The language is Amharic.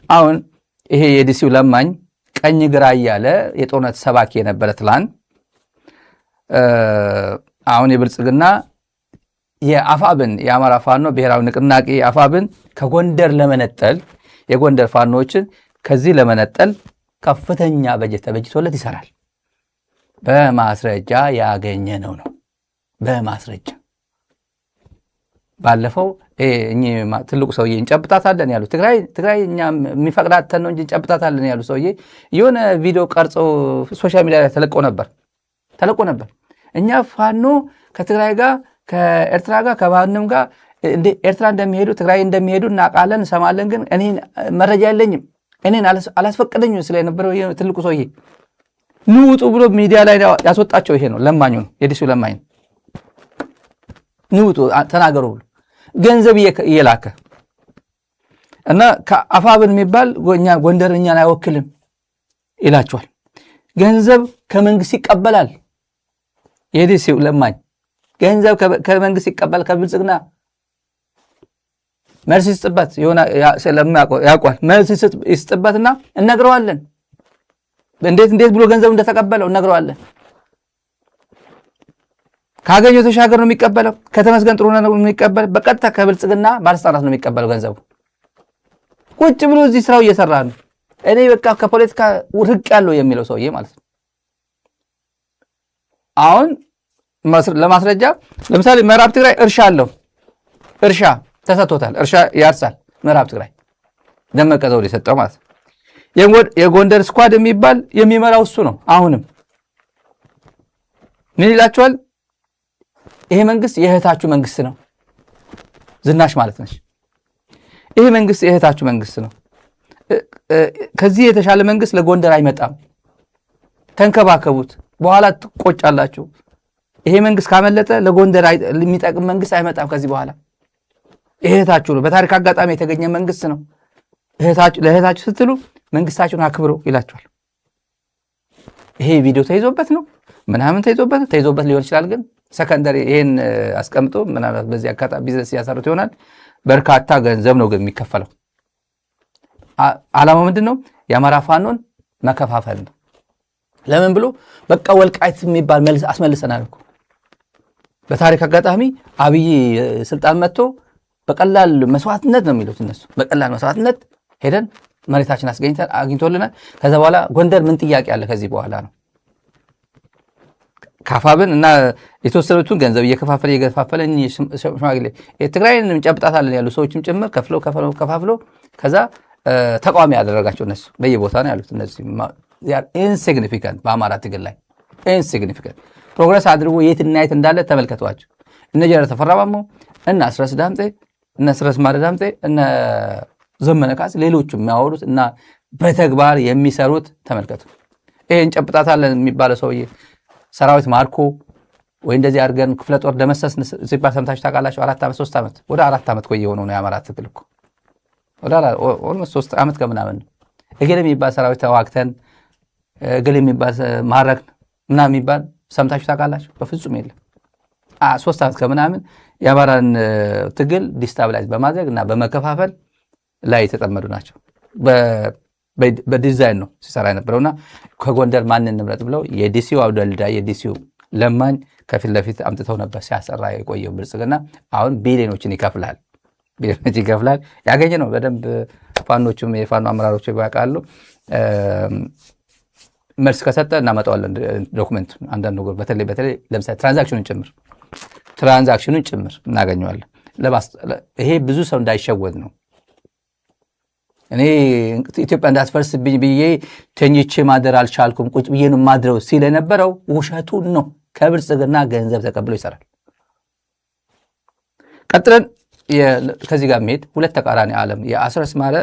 አሁን ይሄ የዲሲው ለማኝ ቀኝ ግራ እያለ የጦርነት ሰባኪ የነበረ ትላንት አሁን የብልጽግና የአፋብን የአማራ ፋኖ ብሔራዊ ንቅናቄ አፋብን ከጎንደር ለመነጠል የጎንደር ፋኖችን ከዚህ ለመነጠል ከፍተኛ በጀት ተበጅቶለት ይሰራል። በማስረጃ ያገኘነው ነው። በማስረጃ ባለፈው ትልቁ ሰውዬ እንጨብጣታለን ያሉ ትግራይ እኛ የሚፈቅዳተን ነው እንጂ እንጨብጣታለን ያሉ ሰውዬ የሆነ ቪዲዮ ቀርጸው ሶሻል ሚዲያ ላይ ተለቆ ነበር። እኛ ፋኖ ከትግራይ ጋር ከኤርትራ ጋር ከባህንም ጋር እንደ ኤርትራ እንደሚሄዱ ትግራይ እንደሚሄዱ እናውቃለን እንሰማለን፣ ግን እኔ መረጃ የለኝም እኔን አላስፈቀደኝም ስለነበረው ትልቁ ሰውዬ ንውጡ ብሎ ሚዲያ ላይ ያስወጣቸው ይሄ ነው። ለማኙ ነው፣ የዲሲው ለማኝ ነው። ንውጡ ተናገሩ ብሎ ገንዘብ እየላከ እና ከአፋብን የሚባል ጎንደር እኛን አይወክልም ይላቸዋል። ገንዘብ ከመንግስት ይቀበላል። የዲሲው ለማኝ ገንዘብ ከመንግስት ይቀበል ከብልጽግና መልስ ይስጥበት ይሆና ያቋል መልስ ይስጥበትና እነግረዋለን። እንዴት ብሎ ገንዘብ እንደተቀበለው እነግረዋለን። ካገኘው ተሻገር ነው የሚቀበለው። ከተመስገን ጥሩነህ ነው የሚቀበለው። በቀጥታ ከብልጽግና ባለስልጣናት ነው የሚቀበለው ገንዘቡ። ቁጭ ብሎ እዚህ ስራው እየሰራ ነው። እኔ በቃ ከፖለቲካ ርቅ ያለው የሚለው ሰውዬ ማለት ነው። አሁን ለማስረጃ ለምሳሌ ምዕራብ ትግራይ እርሻ ተሰጥቶታል። እርሻ ያርሳል ምዕራብ ትግራይ ደመቀ ዘውዴ የሰጠው ማለት ነው። የጎንደር ስኳድ የሚባል የሚመራው እሱ ነው። አሁንም ምን ይላቸዋል? ይሄ መንግስት የእህታችሁ መንግስት ነው። ዝናሽ ማለት ነች። ይሄ መንግስት የእህታችሁ መንግስት ነው። ከዚህ የተሻለ መንግስት ለጎንደር አይመጣም። ተንከባከቡት፣ በኋላ ትቆጫላችሁ። ይሄ መንግስት ካመለጠ ለጎንደር የሚጠቅም መንግስት አይመጣም ከዚህ በኋላ። እህታችሁ ነው፣ በታሪክ አጋጣሚ የተገኘ መንግስት ነው። ለእህታችሁ ስትሉ መንግስታችሁን አክብሩ ይላችኋል። ይሄ ቪዲዮ ተይዞበት ነው ምናምን ተይዞበት ሊሆን ይችላል። ግን ሰከንደሪ ይሄን አስቀምጦ ምናልባት በዚህ አጋጣሚ ቢዝነስ ያሰሩት ይሆናል። በርካታ ገንዘብ ነው ግን የሚከፈለው። ዓላማው ምንድነው? የአማራ ፋኖን መከፋፈል ነው። ለምን ብሎ በቃ ወልቃይት የሚባል መልስ አስመልሰናል እኮ። በታሪክ አጋጣሚ አብይ ስልጣን መጥቶ በቀላል መስዋዕትነት ነው የሚሉት እነሱ። በቀላል መስዋዕትነት ሄደን መሬታችን አግኝቶልናል። ከዛ በኋላ ጎንደር ምን ጥያቄ አለ ከዚህ በኋላ ነው። ካፋብን እና የተወሰኑትን ገንዘብ እየከፋፈለ ሽማግሌ ትግራይን እንጨብጣታለን ያሉ ሰዎችም ጭምር ከፋፍሎ ከዛ ተቃዋሚ ያደረጋቸው እነሱ በየቦታ ነው ያሉት። እነዚህ ኢንሲግኒፊካንት በአማራ ትግል ላይ ኢንሲግኒፊካንት ፕሮግረስ አድርጎ የትና የት እንዳለ ተመልከቷቸው። እነ ጀነራል ተፈራ ማሞ እና አስረስ ዳምጤ እና አስረስ ማረ ዳምጤ እና ዘመነ ካሴ ሌሎችም የሚያወሩት እና በተግባር የሚሰሩት ተመልከቱ። ይሄን ጨብጣታለን የሚባለው ሰውዬ ሰራዊት ማርኮ ወይ እንደዚህ አድርገን ክፍለ ጦር ደመሰስ ሲባል ሰምታችሁ ታውቃላችሁ? 4 ዓመት 3 ዓመት ወደ 4 ዓመት ቆየ ሆኖ ነው የአማራ ትግል እኮ ወደ 3 ዓመት ከምናምን እገሌ የሚባል ሰራዊት ተዋግተን እገሌ የሚባል ማረክ ምናምን የሚባል ሰምታችሁ ታውቃላችሁ? በፍጹም የለም። 3 ዓመት ከምናምን የአማራን ትግል ዲስታብላይዝ በማድረግ እና በመከፋፈል ላይ የተጠመዱ ናቸው። በዲዛይን ነው ሲሰራ የነበረውና ከጎንደር ማንን እንምረጥ ብለው የዲሲው አውደልዳ የዲሲው ለማኝ ከፊት ለፊት አምጥተው ነበር ሲያሰራ የቆየው ብልጽግና። አሁን ቢሊዮኖችን ይከፍላል ያገኘ ነው። በደንብ ፋኖቹም የፋኖ አመራሮች ያውቃሉ። መልስ ከሰጠ እናመጣዋለን ዶክመንት አንዳንድ ነገር በተለይ ለምሳሌ ትራንዛክሽኑን ጭምር እናገኘዋለን። ይሄ ብዙ ሰው እንዳይሸወድ ነው። እኔ ኢትዮጵያ እንዳትፈርስብኝ ብዬ ተኝቼ ማደር አልቻልኩም ቁጭ ብዬ ነው ማድረው ሲል የነበረው ውሸቱን ነው። ከብልጽግና ገንዘብ ተቀብሎ ይሰራል። ቀጥለን ከዚህ ጋር መሄድ ሁለት ተቃራኒ ዓለም የአስረስ ማረ